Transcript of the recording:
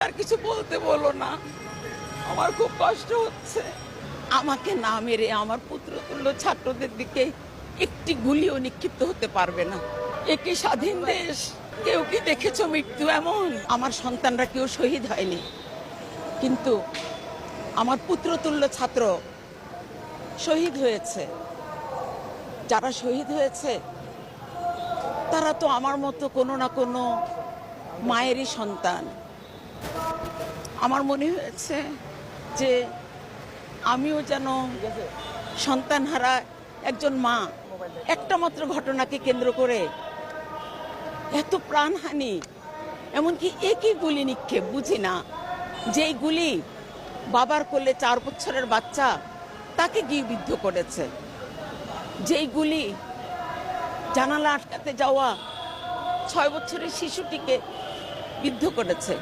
আর কিছু বলতে বলো না, আমার খুব কষ্ট হচ্ছে। আমাকে না মেরে আমার পুত্রতুল্য ছাত্রদের দিকে একটি গুলিও নিক্ষিপ্ত হতে পারবে না। একে স্বাধীন দেশ, কেউ কি দেখেছো মৃত্যু এমন? আমার সন্তানরা কেউ শহীদ হয়নি, কিন্তু আমার পুত্রতুল্য ছাত্র শহীদ হয়েছে। যারা শহীদ হয়েছে তারা তো আমার মতো কোনো না কোনো মায়েরই সন্তান। আমার মনে হয়েছে যে আমিও যেন সন্তানহারা একজন মা। একটা মাত্র ঘটনাকে কেন্দ্র করে এত প্রাণহানি, এমনকি একই গুলি নিক্ষেপ, বুঝি না। যেই গুলি বাবার কোলে 4 বছরের বাচ্চা তাকে গিয়ে বিদ্ধ করেছে, যেই গুলি জানালা আটকাতে যাওয়া 6 বছরের শিশুটিকে বিদ্ধ করেছে।